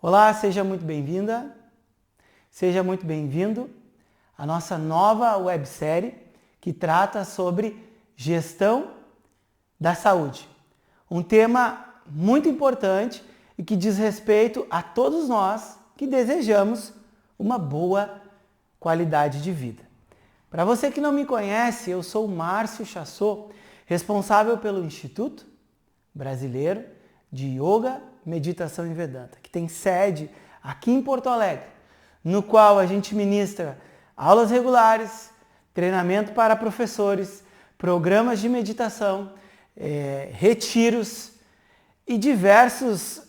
Olá, seja muito bem-vinda, seja muito bem-vindo à nossa nova websérie que trata sobre gestão da saúde. Um tema muito importante e que diz respeito a todos nós que desejamos uma boa qualidade de vida. Para você que não me conhece, eu sou o Márcio Chassot, responsável pelo Instituto Brasileiro de Yoga, Meditação e Vedanta, que tem sede aqui em Porto Alegre, no qual a gente ministra aulas regulares, treinamento para professores, programas de meditação, retiros e diversos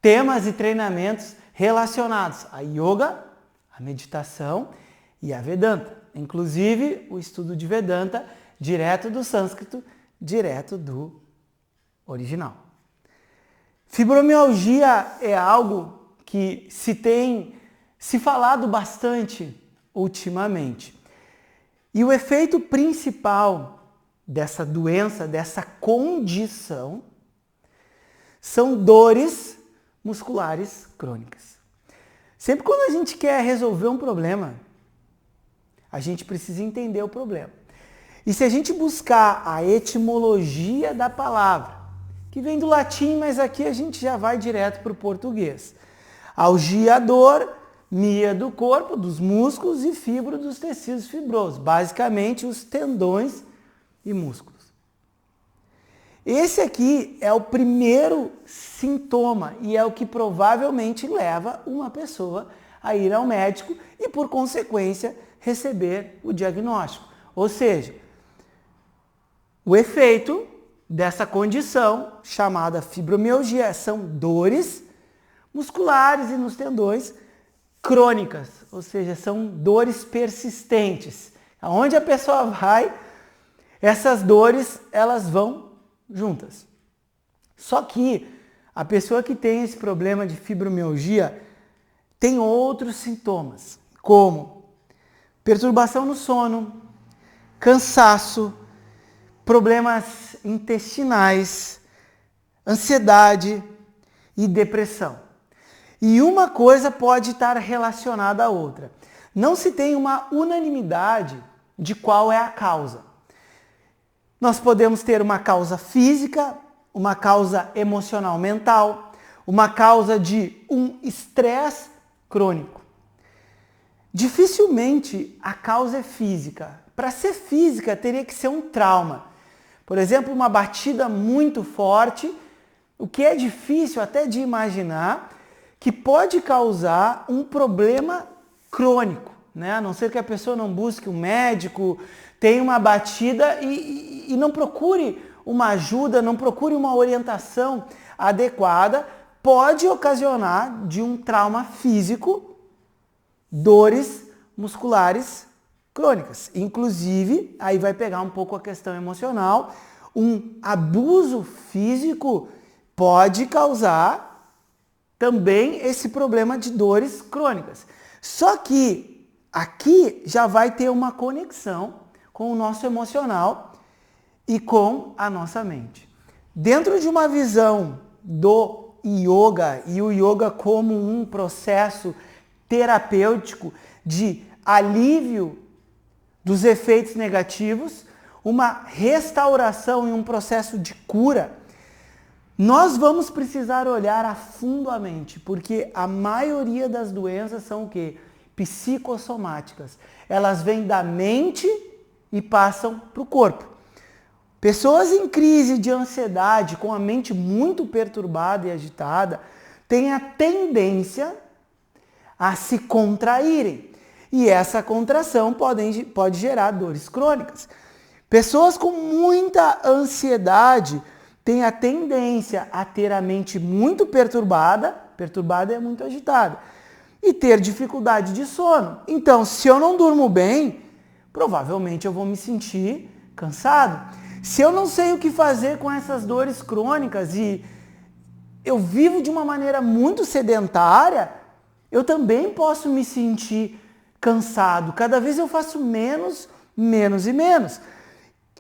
temas e treinamentos relacionados a yoga, a meditação e a Vedanta. Inclusive o estudo de Vedanta direto do sânscrito, direto do original. Fibromialgia é algo que se falado bastante ultimamente. E o efeito principal dessa doença, dessa condição, são dores musculares crônicas. Sempre quando a gente quer resolver um problema, a gente precisa entender o problema. E se a gente buscar a etimologia da palavra, que vem do latim, mas aqui a gente já vai direto para o português. Algia, dor, mia do corpo, dos músculos e fibro dos tecidos fibrosos, basicamente os tendões e músculos. Esse aqui é o primeiro sintoma e é o que provavelmente leva uma pessoa a ir ao médico e, por consequência, receber o diagnóstico. Ou seja, o efeito dessa condição chamada fibromialgia são dores musculares e nos tendões crônicas, ou seja, são dores persistentes. Aonde a pessoa vai, essas dores elas vão juntas. Só que a pessoa que tem esse problema de fibromialgia tem outros sintomas, como perturbação no sono, cansaço, problemas intestinais, ansiedade e depressão. E uma coisa pode estar relacionada à outra. Não se tem uma unanimidade de qual é a causa. Nós podemos ter uma causa física, uma causa emocional mental, uma causa de um estresse crônico. Dificilmente a causa é física. Para ser física, teria que ser um trauma. Por exemplo, uma batida muito forte, o que é difícil até de imaginar, que pode causar um problema crônico, né? A não ser que a pessoa não busque um médico, tenha uma batida e não procure uma ajuda, não procure uma orientação adequada, pode ocasionar de um trauma físico, dores musculares crônicas. Inclusive, aí vai pegar um pouco a questão emocional, um abuso físico pode causar também esse problema de dores crônicas. Só que aqui já vai ter uma conexão com o nosso emocional e com a nossa mente. Dentro de uma visão do yoga, e o yoga como um processo terapêutico de alívio dos efeitos negativos, uma restauração e um processo de cura, nós vamos precisar olhar a fundo a mente, porque a maioria das doenças são o quê? Psicossomáticas. Elas vêm da mente e passam para o corpo. Pessoas em crise de ansiedade, com a mente muito perturbada e agitada, têm a tendência a se contraírem. E essa contração pode gerar dores crônicas. Pessoas com muita ansiedade têm a tendência a ter a mente muito perturbada é muito agitada, e ter dificuldade de sono. Então, se eu não durmo bem, provavelmente eu vou me sentir cansado. Se eu não sei o que fazer com essas dores crônicas e eu vivo de uma maneira muito sedentária, eu também posso me sentir cansado. Cada vez eu faço menos e menos.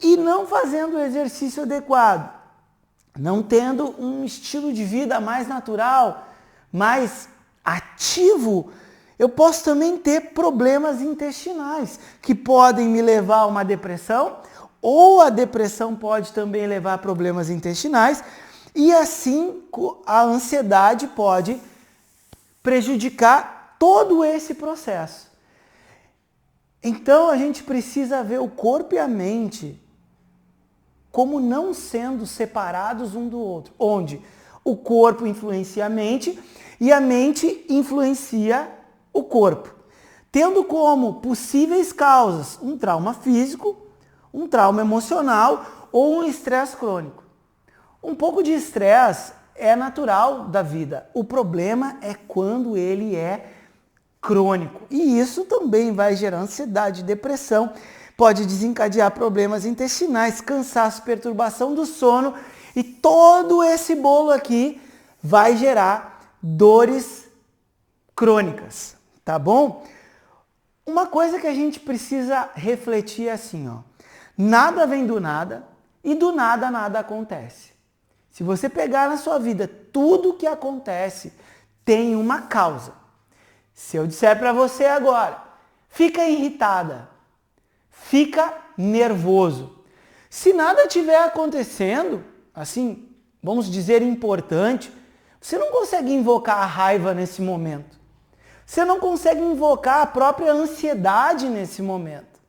E não fazendo o exercício adequado, não tendo um estilo de vida mais natural, mais ativo, eu posso também ter problemas intestinais, que podem me levar a uma depressão, ou a depressão pode também levar a problemas intestinais, e assim a ansiedade pode prejudicar todo esse processo. Então a gente precisa ver o corpo e a mente como não sendo separados um do outro, onde o corpo influencia a mente e a mente influencia o corpo, tendo como possíveis causas um trauma físico, um trauma emocional ou um estresse crônico. Um pouco de estresse é natural da vida. O problema é quando ele é crônico. E isso também vai gerar ansiedade, depressão, pode desencadear problemas intestinais, cansaço, perturbação do sono, e todo esse bolo aqui vai gerar dores crônicas, tá bom? Uma coisa que a gente precisa refletir é assim, ó. Nada vem do nada e do nada nada acontece. Se você pegar na sua vida tudo que acontece tem uma causa. Se eu disser para você agora, fica irritada, fica nervoso. Se nada estiver acontecendo, assim, vamos dizer importante, você não consegue invocar a raiva nesse momento. Você não consegue invocar a própria ansiedade nesse momento.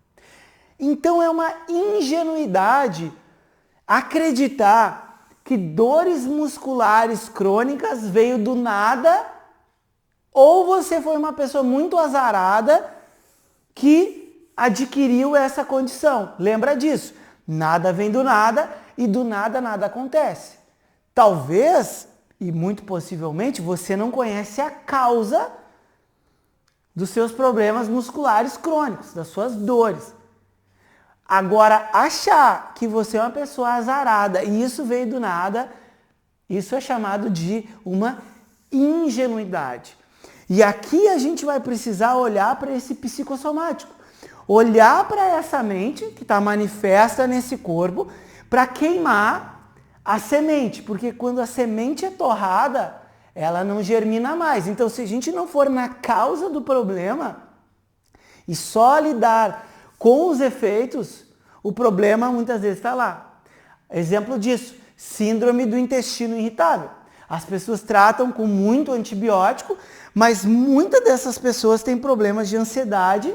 Então é uma ingenuidade acreditar que dores musculares crônicas veio do nada, ou você foi uma pessoa muito azarada que adquiriu essa condição. Lembra disso? Nada vem do nada e do nada nada acontece. Talvez, e muito possivelmente, você não conhece a causa dos seus problemas musculares crônicos, das suas dores. Agora, achar que você é uma pessoa azarada e isso veio do nada, isso é chamado de uma ingenuidade. E aqui a gente vai precisar olhar para esse psicossomático, olhar para essa mente que está manifesta nesse corpo para queimar a semente, porque quando a semente é torrada, ela não germina mais. Então, se a gente não for na causa do problema e só lidar com os efeitos, o problema muitas vezes está lá. Exemplo disso, síndrome do intestino irritável. As pessoas tratam com muito antibiótico, mas muitas dessas pessoas têm problemas de ansiedade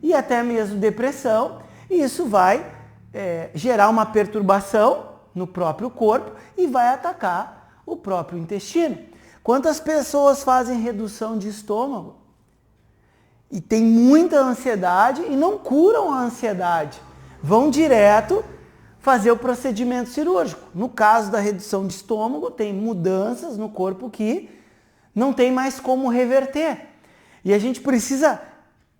e até mesmo depressão, e isso vai gerar uma perturbação no próprio corpo e vai atacar o próprio intestino. Quantas pessoas fazem redução de estômago e tem muita ansiedade e não curam a ansiedade? Vão direto fazer o procedimento cirúrgico. No caso da redução de estômago, tem mudanças no corpo que não tem mais como reverter. E a gente precisa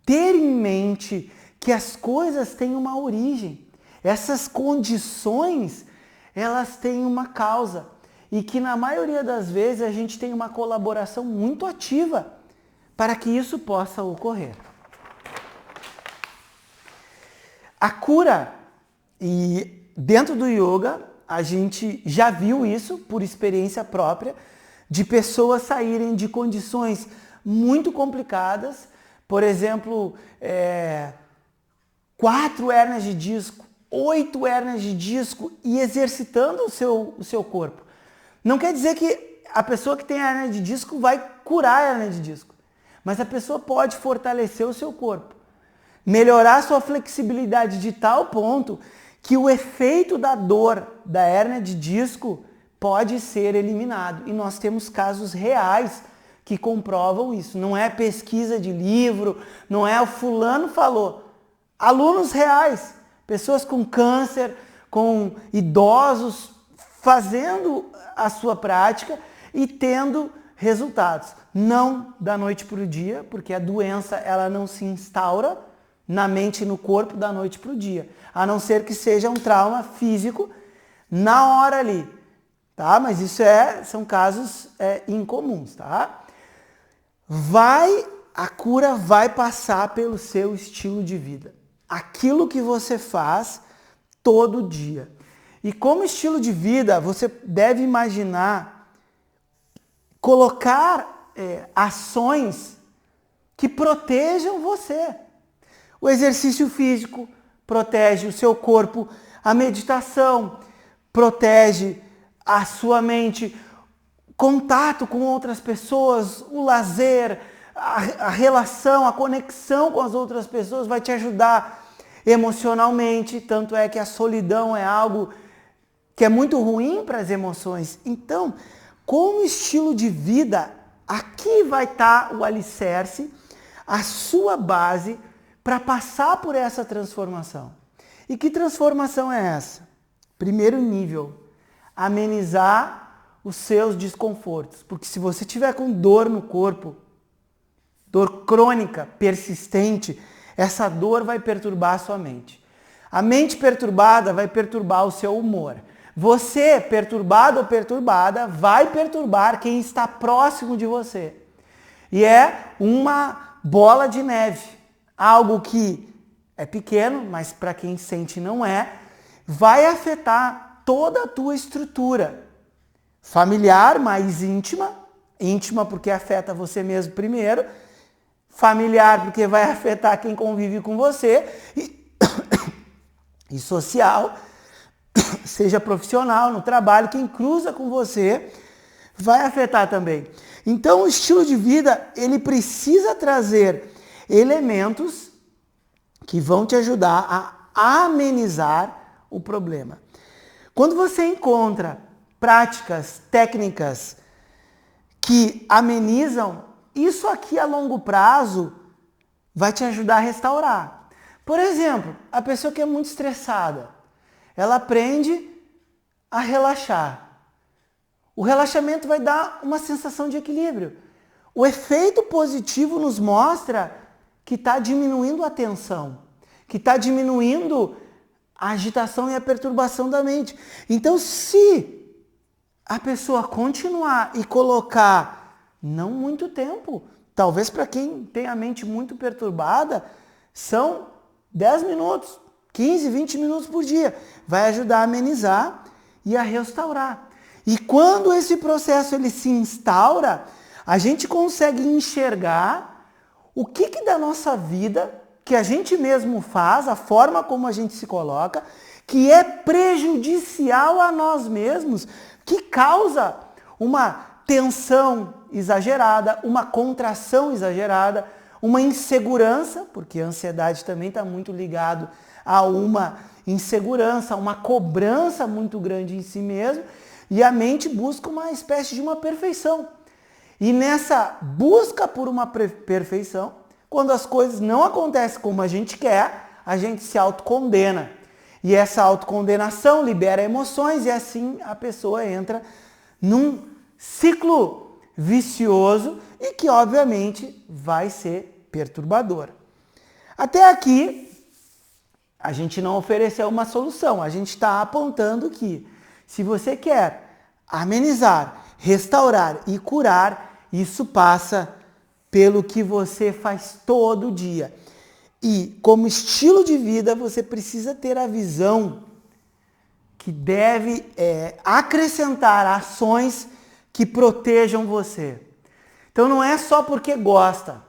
ter em mente que as coisas têm uma origem. Essas condições, elas têm uma causa. E que na maioria das vezes a gente tem uma colaboração muito ativa para que isso possa ocorrer. A cura, e dentro do yoga, a gente já viu isso por experiência própria, de pessoas saírem de condições muito complicadas, por exemplo, 4 hérnias de disco, 8 hérnias de disco, e exercitando o seu corpo. Não quer dizer que a pessoa que tem a hérnia de disco vai curar a hérnia de disco, mas a pessoa pode fortalecer o seu corpo, melhorar a sua flexibilidade de tal ponto que o efeito da dor da hérnia de disco pode ser eliminado. E nós temos casos reais que comprovam isso. Não é pesquisa de livro, não é o fulano falou. Alunos reais, pessoas com câncer, com idosos, fazendo a sua prática e tendo resultados. Não da noite para o dia, porque a doença ela não se instaura na mente e no corpo da noite para o dia, a não ser que seja um trauma físico na hora ali, tá? Mas isso são casos incomuns, tá? A cura vai passar pelo seu estilo de vida, aquilo que você faz todo dia. E como estilo de vida, você deve imaginar colocar ações que protejam você. O exercício físico protege o seu corpo, a meditação protege a sua mente, contato com outras pessoas, o lazer, a relação, a conexão com as outras pessoas vai te ajudar emocionalmente, tanto é que a solidão é algo que é muito ruim para as emoções. Então, como estilo de vida, aqui vai estar o alicerce, a sua base para passar por essa transformação. E que transformação é essa? Primeiro nível, amenizar os seus desconfortos. Porque se você tiver com dor no corpo, dor crônica, persistente, essa dor vai perturbar a sua mente. A mente perturbada vai perturbar o seu humor. Você, perturbado ou perturbada, vai perturbar quem está próximo de você. E é uma bola de neve. Algo que é pequeno, mas para quem sente não é, vai afetar toda a tua estrutura familiar, mais íntima porque afeta você mesmo primeiro, familiar porque vai afetar quem convive com você, e social, seja profissional, no trabalho, quem cruza com você, vai afetar também. Então o estilo de vida, ele precisa trazer elementos que vão te ajudar a amenizar o problema. Quando você encontra práticas, técnicas que amenizam, isso aqui a longo prazo vai te ajudar a restaurar. Por exemplo, a pessoa que é muito estressada, ela aprende a relaxar. O relaxamento vai dar uma sensação de equilíbrio. O efeito positivo nos mostra que está diminuindo a tensão, que está diminuindo a agitação e a perturbação da mente. Então, se a pessoa continuar e colocar, não muito tempo, talvez para quem tem a mente muito perturbada, são 10 minutos, 15, 20 minutos por dia. Vai ajudar a amenizar e a restaurar. E quando esse processo ele se instaura, a gente consegue enxergar o que da nossa vida, que a gente mesmo faz, a forma como a gente se coloca, que é prejudicial a nós mesmos, que causa uma tensão exagerada, uma contração exagerada, uma insegurança, porque a ansiedade também está muito ligado a uma insegurança, a uma cobrança muito grande em si mesmo, e a mente busca uma espécie de uma perfeição. E nessa busca por uma perfeição, quando as coisas não acontecem como a gente quer, a gente se autocondena. E essa autocondenação libera emoções e assim a pessoa entra num ciclo vicioso e que obviamente vai ser perturbador. Até aqui, a gente não ofereceu uma solução. A gente está apontando que se você quer amenizar, restaurar e curar, isso passa pelo que você faz todo dia. E como estilo de vida, você precisa ter a visão que deve acrescentar ações que protejam você. Então não é só porque gosta.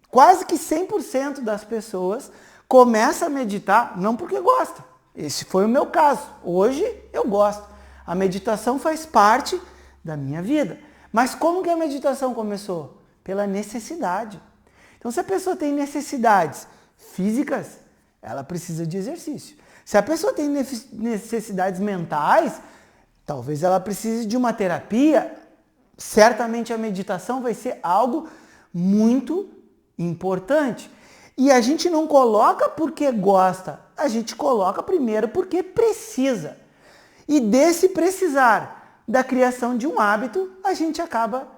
Quase que 100% das pessoas começa a meditar não porque gosta. Esse foi o meu caso. Hoje eu gosto. A meditação faz parte da minha vida. Mas como que a meditação começou? Pela necessidade. Então, se a pessoa tem necessidades físicas, ela precisa de exercício. Se a pessoa tem necessidades mentais, talvez ela precise de uma terapia. Certamente a meditação vai ser algo muito importante. E a gente não coloca porque gosta, a gente coloca primeiro porque precisa. E desse precisar da criação de um hábito, a gente acaba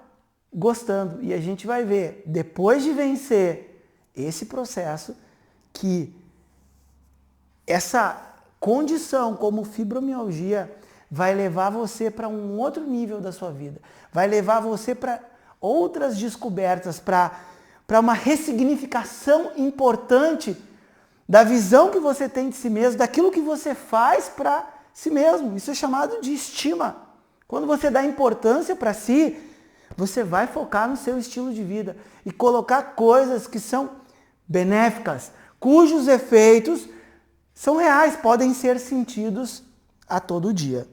gostando. E a gente vai ver, depois de vencer esse processo, que essa condição como fibromialgia vai levar você para um outro nível da sua vida. Vai levar você para outras descobertas, para uma ressignificação importante da visão que você tem de si mesmo, daquilo que você faz para si mesmo. Isso é chamado de estima. Quando você dá importância para si, Você vai focar no seu estilo de vida e colocar coisas que são benéficas, cujos efeitos são reais, podem ser sentidos a todo dia.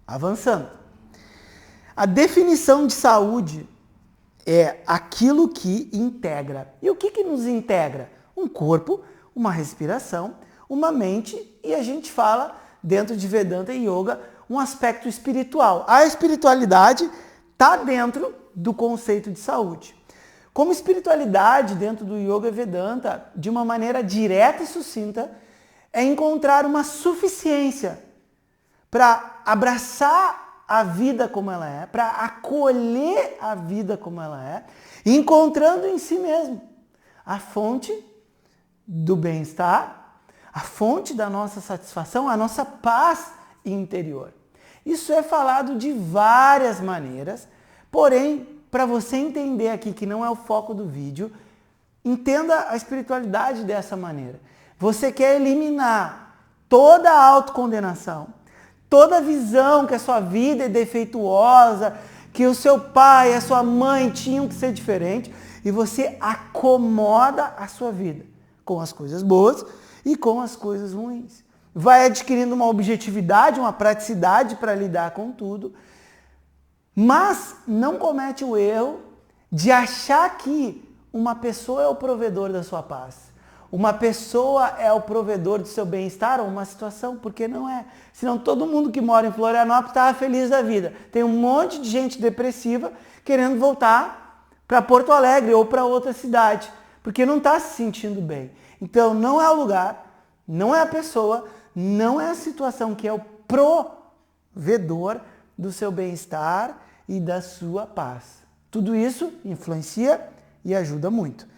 Avançando. A definição de saúde é aquilo que integra. E o que nos integra? Um corpo, uma respiração, uma mente e a gente fala, dentro de Vedanta e Yoga, um aspecto espiritual. A espiritualidade está dentro do conceito de saúde. Como espiritualidade dentro do Yoga e Vedanta, de uma maneira direta e sucinta, é encontrar uma suficiência para abraçar a vida como ela é, para acolher a vida como ela é, encontrando em si mesmo a fonte do bem-estar, a fonte da nossa satisfação, a nossa paz interior. Isso é falado de várias maneiras, porém, para você entender aqui que não é o foco do vídeo, entenda a espiritualidade dessa maneira. Você quer eliminar toda a autocondenação, toda a visão que a sua vida é defeituosa, que o seu pai e a sua mãe tinham que ser diferentes, e você acomoda a sua vida com as coisas boas e com as coisas ruins. Vai adquirindo uma objetividade, uma praticidade para lidar com tudo, mas não comete o erro de achar que uma pessoa é o provedor da sua paz. Uma pessoa é o provedor do seu bem-estar ou uma situação, porque não é. Senão todo mundo que mora em Florianópolis estava feliz da vida. Tem um monte de gente depressiva querendo voltar para Porto Alegre ou para outra cidade, porque não está se sentindo bem. Então não é o lugar, não é a pessoa, não é a situação que é o provedor do seu bem-estar e da sua paz. Tudo isso influencia e ajuda muito.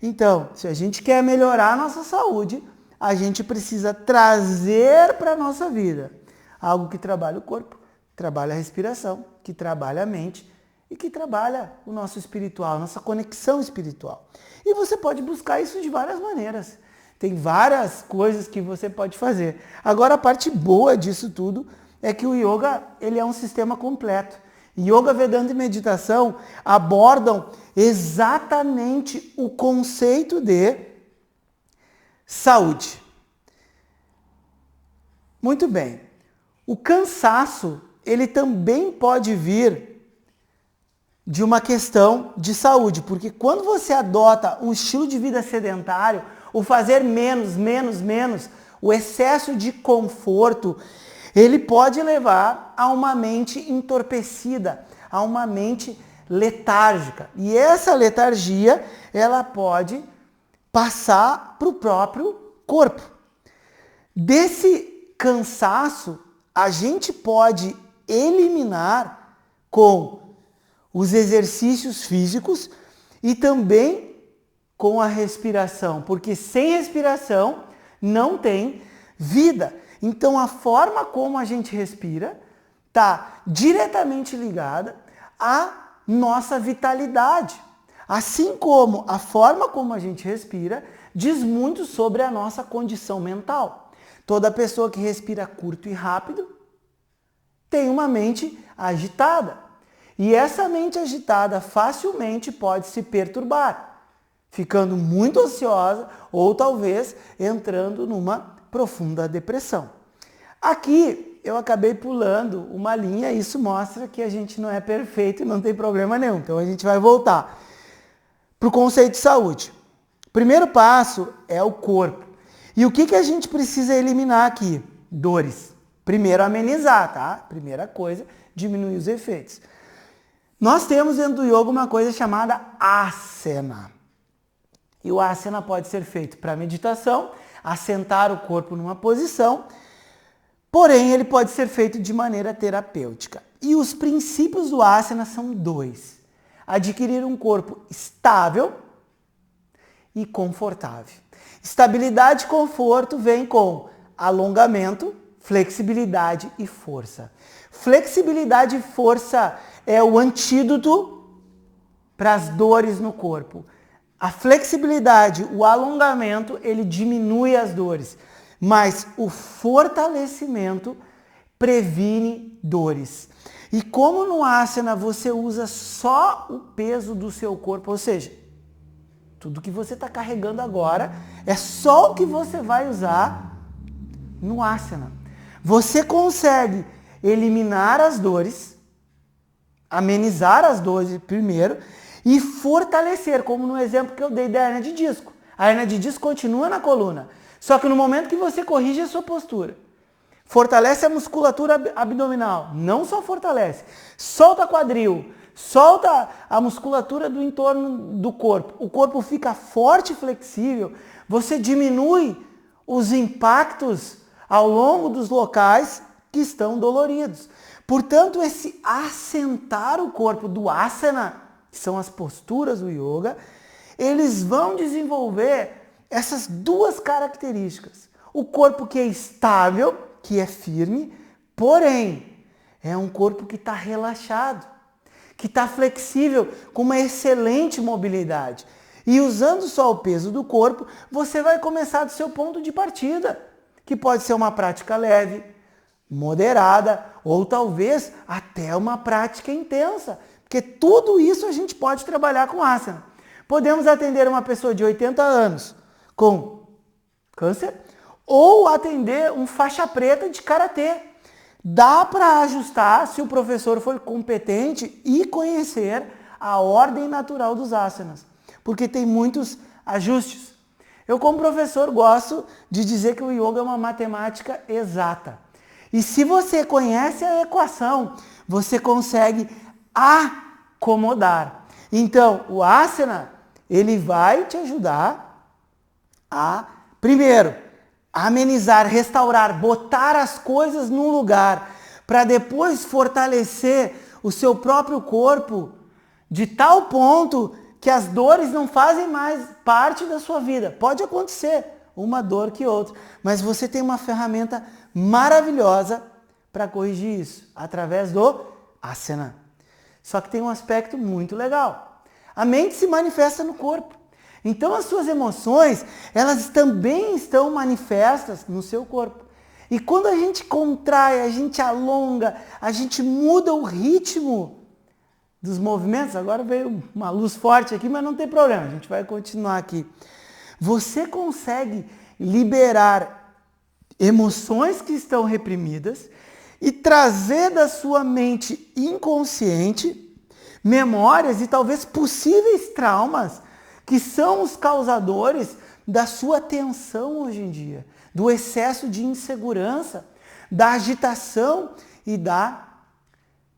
Então, se a gente quer melhorar a nossa saúde, a gente precisa trazer para a nossa vida algo que trabalha o corpo, trabalha a respiração, que trabalha a mente e que trabalha o nosso espiritual, nossa conexão espiritual. E você pode buscar isso de várias maneiras. Tem várias coisas que você pode fazer. Agora, a parte boa disso tudo é que o yoga, ele é um sistema completo. Yoga, Vedanta e meditação abordam exatamente o conceito de saúde. Muito bem. O cansaço, ele também pode vir de uma questão de saúde, porque quando você adota um estilo de vida sedentário, o fazer menos, o excesso de conforto, ele pode levar a uma mente entorpecida, a uma mente letárgica. E essa letargia, ela pode passar para o próprio corpo. Desse cansaço, a gente pode eliminar com os exercícios físicos e também com a respiração, porque sem respiração não tem vida. Então, a forma como a gente respira está diretamente ligada à nossa vitalidade. Assim como a forma como a gente respira diz muito sobre a nossa condição mental. Toda pessoa que respira curto e rápido tem uma mente agitada. E essa mente agitada facilmente pode se perturbar, ficando muito ansiosa ou talvez entrando numa profunda depressão. Aqui eu acabei pulando uma linha, isso mostra que a gente não é perfeito e não tem problema nenhum. Então a gente vai voltar para o conceito de saúde. O primeiro passo é o corpo. E o que a gente precisa eliminar aqui? Dores. Primeiro amenizar, tá? Primeira coisa, diminuir os efeitos. Nós temos dentro do yoga uma coisa chamada asana. E o asana pode ser feito para meditação, assentar o corpo numa posição, porém ele pode ser feito de maneira terapêutica. E os princípios do asana são dois: adquirir um corpo estável e confortável. Estabilidade e conforto vem com alongamento, flexibilidade e força. Flexibilidade e força é o antídoto para as dores no corpo. A flexibilidade, o alongamento, ele diminui as dores, mas o fortalecimento previne dores. E como no asana você usa só o peso do seu corpo, ou seja, tudo que você está carregando agora é só o que você vai usar no asana. Você consegue eliminar as dores, amenizar as dores primeiro e fortalecer, como no exemplo que eu dei da hernia de disco. A hernia de disco continua na coluna, só que no momento que você corrige a sua postura, fortalece a musculatura abdominal, não só fortalece, solta quadril, solta a musculatura do entorno do corpo, o corpo fica forte e flexível, você diminui os impactos ao longo dos locais que estão doloridos. Portanto, esse assentar o corpo do asana, que são as posturas do yoga, eles vão desenvolver essas duas características. O corpo que é estável, que é firme, porém, é um corpo que está relaxado, que está flexível, com uma excelente mobilidade. E usando só o peso do corpo, você vai começar do seu ponto de partida, que pode ser uma prática leve, moderada, ou talvez até uma prática intensa. Porque tudo isso a gente pode trabalhar com asana. Podemos atender uma pessoa de 80 anos com câncer, ou atender um faixa preta de karatê. Dá para ajustar se o professor for competente e conhecer a ordem natural dos asanas, porque tem muitos ajustes. Eu, como professor, gosto de dizer que o yoga é uma matemática exata. E se você conhece a equação, você consegue acomodar. Então, o asana, ele vai te ajudar a, primeiro, amenizar, restaurar, botar as coisas num lugar, para depois fortalecer o seu próprio corpo de tal ponto que as dores não fazem mais parte da sua vida. Pode acontecer uma dor que outra, mas você tem uma ferramenta maravilhosa para corrigir isso, através do asana. Só que tem um aspecto muito legal. A mente se manifesta no corpo. Então as suas emoções, elas também estão manifestas no seu corpo. E quando a gente contrai, a gente alonga, a gente muda o ritmo dos movimentos, agora veio uma luz forte aqui, mas não tem problema, a gente vai continuar aqui. Você consegue liberar emoções que estão reprimidas e trazer da sua mente inconsciente memórias e talvez possíveis traumas que são os causadores da sua tensão hoje em dia, do excesso de insegurança, da agitação e da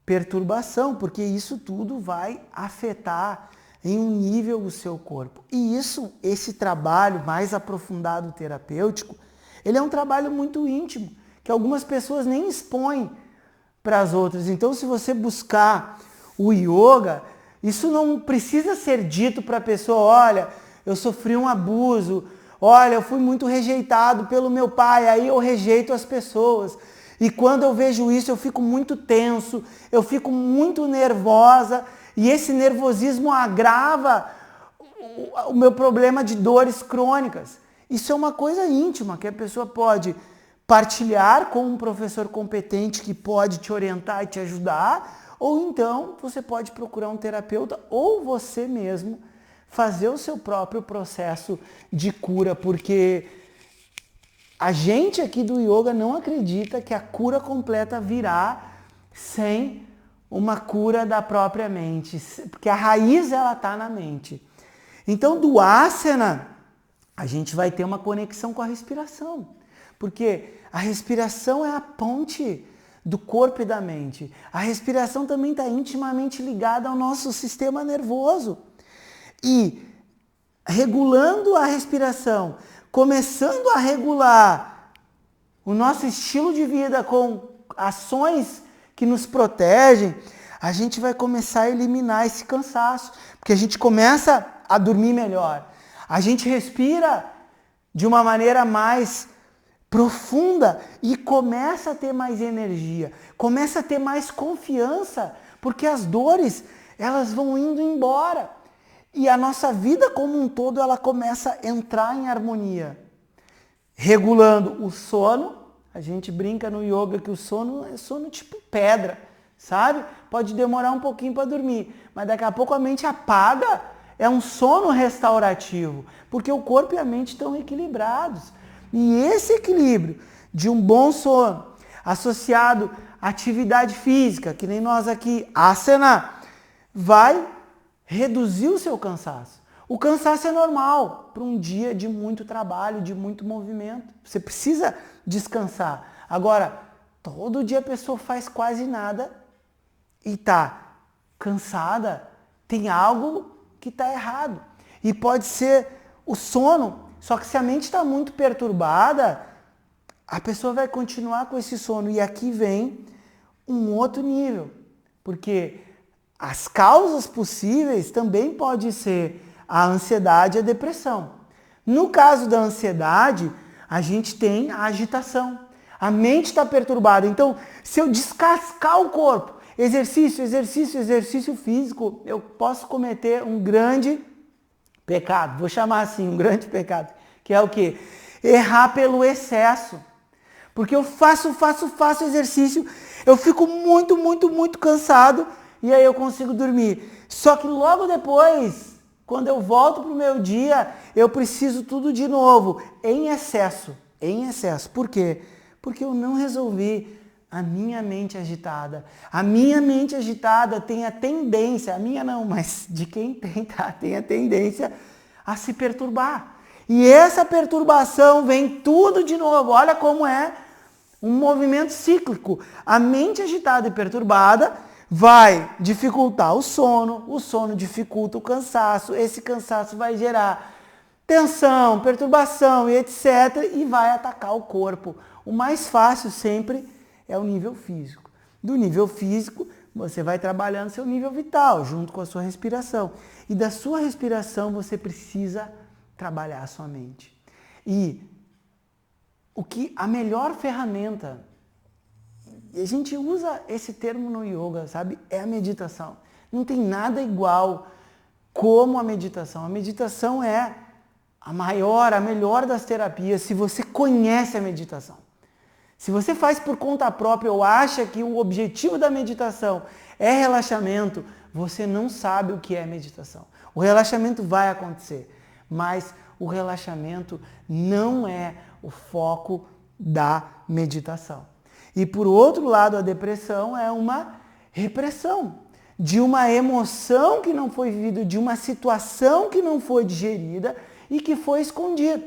perturbação, porque isso tudo vai afetar em um nível o seu corpo. E esse trabalho mais aprofundado terapêutico, ele é um trabalho muito íntimo, que algumas pessoas nem expõem para as outras. Então, se você buscar o yoga, isso não precisa ser dito para a pessoa, olha, eu sofri um abuso, olha, eu fui muito rejeitado pelo meu pai, aí eu rejeito as pessoas. E quando eu vejo isso, eu fico muito tenso, eu fico muito nervosa, e esse nervosismo agrava o meu problema de dores crônicas. Isso é uma coisa íntima, que a pessoa pode partilhar com um professor competente que pode te orientar e te ajudar, ou então você pode procurar um terapeuta, ou você mesmo fazer o seu próprio processo de cura, porque a gente aqui do yoga não acredita que a cura completa virá sem uma cura da própria mente, porque a raiz ela está na mente. Então do asana a gente vai ter uma conexão com a respiração, porque a respiração é a ponte do corpo e da mente. A respiração também está intimamente ligada ao nosso sistema nervoso. E regulando a respiração, começando a regular o nosso estilo de vida com ações que nos protegem, a gente vai começar a eliminar esse cansaço, porque a gente começa a dormir melhor. A gente respira de uma maneira mais profunda e começa a ter mais energia, começa a ter mais confiança, porque as dores, elas vão indo embora. E a nossa vida como um todo, ela começa a entrar em harmonia, regulando o sono, A gente brinca no yoga que o sono é sono tipo pedra, sabe? Pode demorar um pouquinho para dormir, mas daqui a pouco a mente apaga, é um sono restaurativo, porque o corpo e a mente estão equilibrados. E esse equilíbrio de um bom sono, associado à atividade física, que nem nós aqui, asana, vai reduzir o seu cansaço. O cansaço é normal para um dia de muito trabalho, de muito movimento. Você precisa descansar. Agora, todo dia a pessoa faz quase nada e está cansada, tem algo que está errado. E pode ser o sono, só que se a mente está muito perturbada, a pessoa vai continuar com esse sono. E aqui vem um outro nível, porque as causas possíveis também pode ser a ansiedade e a depressão. No caso da ansiedade, a gente tem a agitação. A mente está perturbada. Então, se eu descascar o corpo, exercício físico, eu posso cometer um grande pecado. Vou chamar assim, um grande pecado. Que é o quê? Errar pelo excesso. Porque eu faço exercício, eu fico muito cansado e aí eu consigo dormir. Só que logo depois, quando eu volto para o meu dia, eu preciso tudo de novo, em excesso. Por quê? Porque eu não resolvi a minha mente agitada. A minha mente agitada tem a tendência, a minha não, mas de quem tem, tá? Tem a tendência a se perturbar. E essa perturbação vem tudo de novo. Olha como é um movimento cíclico. A mente agitada e perturbada vai dificultar o sono dificulta o cansaço, esse cansaço vai gerar tensão, perturbação e etc. e vai atacar o corpo. O mais fácil sempre é o nível físico. Do nível físico, você vai trabalhando seu nível vital, junto com a sua respiração. E da sua respiração, você precisa trabalhar a sua mente. E a melhor ferramenta, e a gente usa esse termo no yoga, sabe? É a meditação. Não tem nada igual como a meditação. A meditação é a melhor das terapias, se você conhece a meditação. Se você faz por conta própria ou acha que o objetivo da meditação é relaxamento, você não sabe o que é meditação. O relaxamento vai acontecer, mas o relaxamento não é o foco da meditação. E por outro lado, a depressão é uma repressão de uma emoção que não foi vivida, de uma situação que não foi digerida e que foi escondida.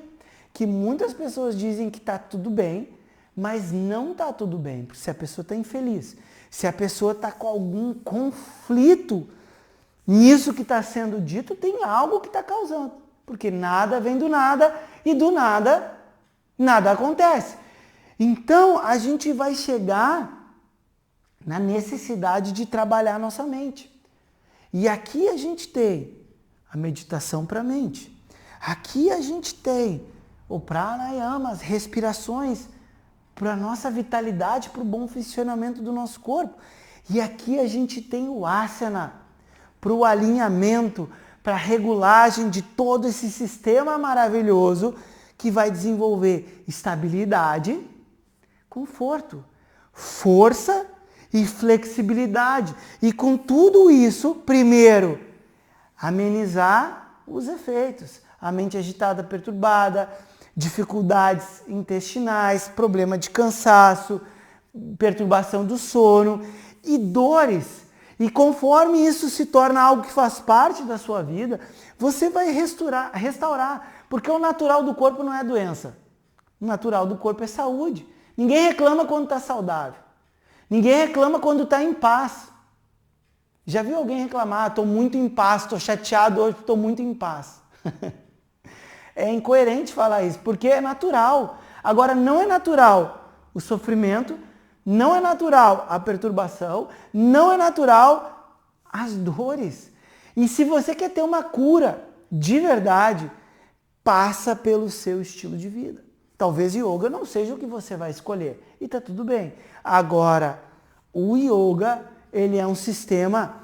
Que muitas pessoas dizem que está tudo bem, mas não está tudo bem. Porque se a pessoa está infeliz, se a pessoa está com algum conflito nisso que está sendo dito, tem algo que está causando. Porque nada vem do nada e do nada, nada acontece. Então, a gente vai chegar na necessidade de trabalhar a nossa mente. E aqui a gente tem a meditação para a mente. Aqui a gente tem o pranayama, as respirações para a nossa vitalidade, para o bom funcionamento do nosso corpo. E aqui a gente tem o asana, para o alinhamento, para a regulagem de todo esse sistema maravilhoso que vai desenvolver estabilidade, conforto, força e flexibilidade. E com tudo isso, primeiro, amenizar os efeitos. A mente agitada, perturbada, dificuldades intestinais, problema de cansaço, perturbação do sono e dores. E conforme isso se torna algo que faz parte da sua vida, você vai restaurar. Porque o natural do corpo não é doença. O natural do corpo é saúde. Ninguém reclama quando está saudável. Ninguém reclama quando está em paz. Já viu alguém reclamar? Estou muito em paz, estou chateado hoje, estou muito em paz. É incoerente falar isso, porque é natural. Agora, não é natural o sofrimento, não é natural a perturbação, não é natural as dores. E se você quer ter uma cura de verdade, passa pelo seu estilo de vida. Talvez yoga não seja o que você vai escolher. E está tudo bem. Agora, o yoga, ele é um sistema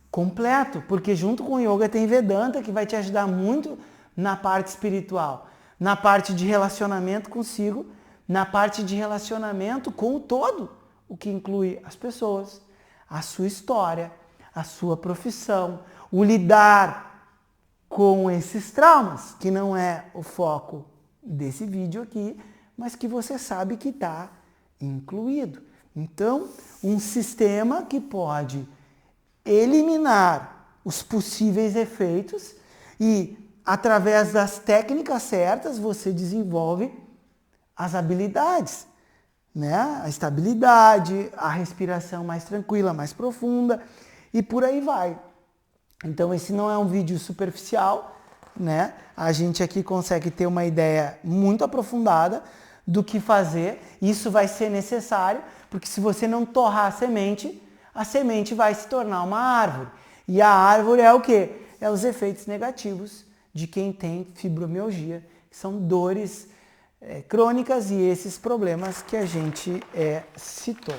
completo, porque junto com o yoga tem Vedanta, que vai te ajudar muito na parte espiritual, na parte de relacionamento consigo, na parte de relacionamento com o todo, o que inclui as pessoas, a sua história, a sua profissão, o lidar com esses traumas, que não é o foco desse vídeo aqui, mas que você sabe que está incluído. Então, um sistema que pode eliminar os possíveis efeitos e, através das técnicas certas, você desenvolve as habilidades, né? A estabilidade, a respiração mais tranquila, mais profunda e por aí vai. Então esse não é um vídeo superficial, né? A gente aqui consegue ter uma ideia muito aprofundada do que fazer. Isso vai ser necessário, porque se você não torrar a semente vai se tornar uma árvore. E a árvore é o quê? É os efeitos negativos de quem tem fibromialgia, que são dores crônicas e esses problemas que a gente citou.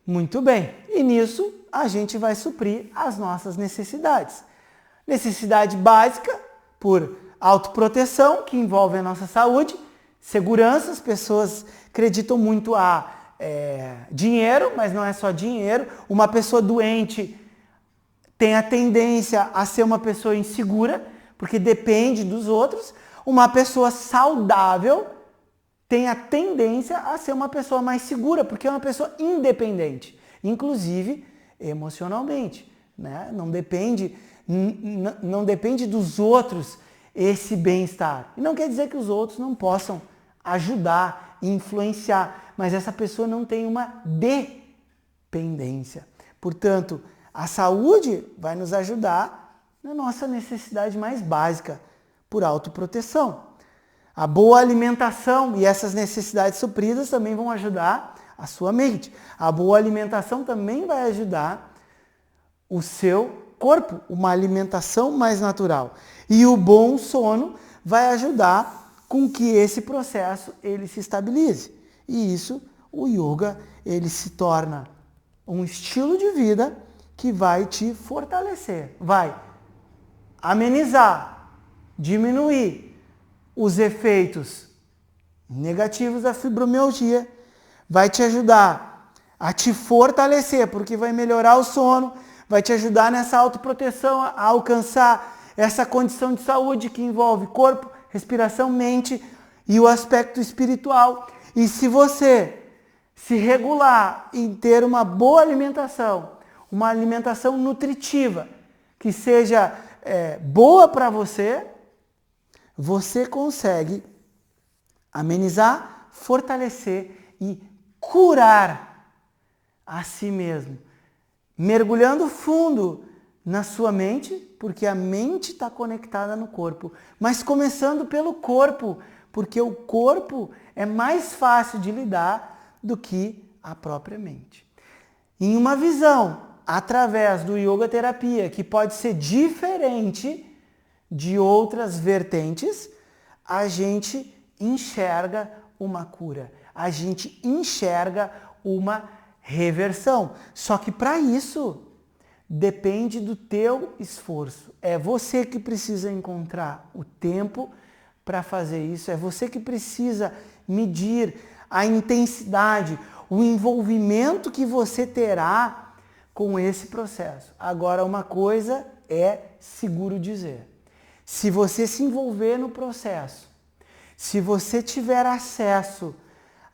Muito bem, e nisso a gente vai suprir as nossas necessidades. Necessidade básica por autoproteção, que envolve a nossa saúde, segurança, as pessoas acreditam muito a dinheiro, mas não é só dinheiro. Uma pessoa doente tem a tendência a ser uma pessoa insegura, porque depende dos outros. Uma pessoa saudável tem a tendência a ser uma pessoa mais segura, porque é uma pessoa independente, inclusive emocionalmente, né? Não depende dos outros esse bem-estar. E não quer dizer que os outros não possam ajudar, influenciar, mas essa pessoa não tem uma dependência. Portanto, a saúde vai nos ajudar na nossa necessidade mais básica, por autoproteção. A boa alimentação e essas necessidades supridas também vão ajudar a sua mente. A boa alimentação também vai ajudar o seu corpo, uma alimentação mais natural. E o bom sono vai ajudar com que esse processo ele se estabilize. E isso, o yoga, ele se torna um estilo de vida que vai te fortalecer, vai amenizar, diminuir os efeitos negativos da fibromialgia, vai te ajudar a te fortalecer, porque vai melhorar o sono, vai te ajudar nessa autoproteção a alcançar essa condição de saúde que envolve corpo, respiração, mente e o aspecto espiritual. E se você se regular em ter uma boa alimentação, uma alimentação nutritiva, que seja boa para você, você consegue amenizar, fortalecer e curar a si mesmo. Mergulhando fundo na sua mente, porque a mente está conectada no corpo. Mas começando pelo corpo, porque o corpo é mais fácil de lidar do que a própria mente. Em uma visão, através do yoga terapia, que pode ser diferente de outras vertentes, a gente enxerga uma cura, a gente enxerga uma reversão. Só que para isso depende do teu esforço. É você que precisa encontrar o tempo para fazer isso, é você que precisa medir a intensidade, o envolvimento que você terá com esse processo. Agora, uma coisa é seguro dizer. Se você se envolver no processo, se você tiver acesso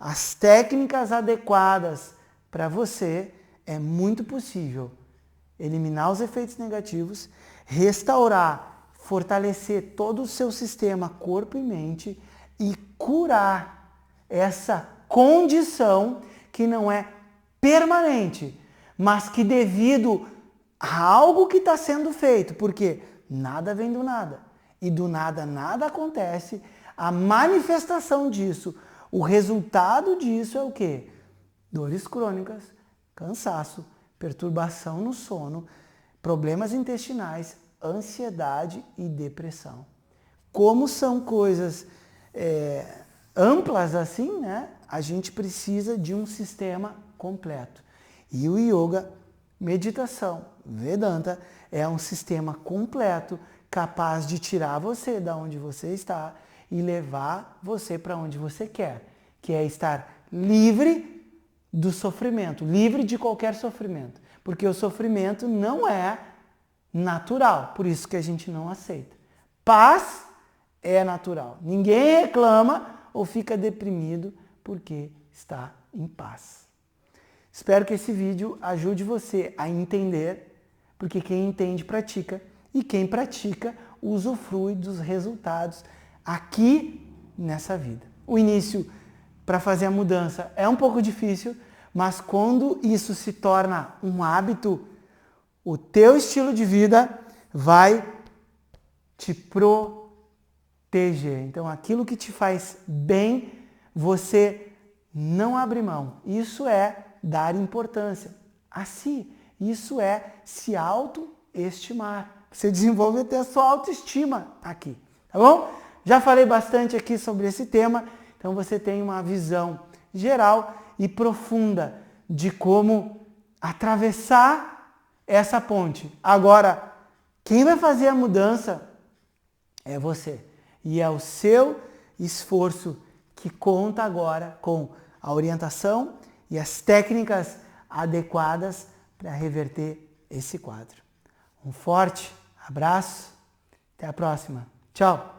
às técnicas adequadas para você, é muito possível eliminar os efeitos negativos, restaurar, fortalecer todo o seu sistema corpo e mente e curar essa condição que não é permanente, mas que devido a algo que está sendo feito, porque nada vem do nada e do nada nada acontece, a manifestação disso, o resultado disso é o quê? Dores crônicas, cansaço, perturbação no sono, problemas intestinais, ansiedade e depressão. Como são coisas amplas assim, né? A gente precisa de um sistema completo. E o yoga, meditação, Vedanta, é um sistema completo capaz de tirar você da onde você está e levar você para onde você quer, que é estar livre do sofrimento, livre de qualquer sofrimento, porque o sofrimento não é natural, por isso que a gente não aceita. Paz é natural. Ninguém reclama ou fica deprimido porque está em paz. Espero que esse vídeo ajude você a entender, porque quem entende pratica e quem pratica usufrui dos resultados aqui nessa vida. O início para fazer a mudança é um pouco difícil, mas quando isso se torna um hábito, o teu estilo de vida vai te proteger. Então, aquilo que te faz bem, você não abre mão. Isso é dar importância a si. Isso é se autoestimar. Você desenvolve até a sua autoestima aqui, tá bom? Já falei bastante aqui sobre esse tema, então você tem uma visão geral e profunda de como atravessar essa ponte. Agora, quem vai fazer a mudança é você. E é o seu esforço que conta agora com a orientação e as técnicas adequadas para reverter esse quadro. Um forte abraço, até a próxima. Tchau!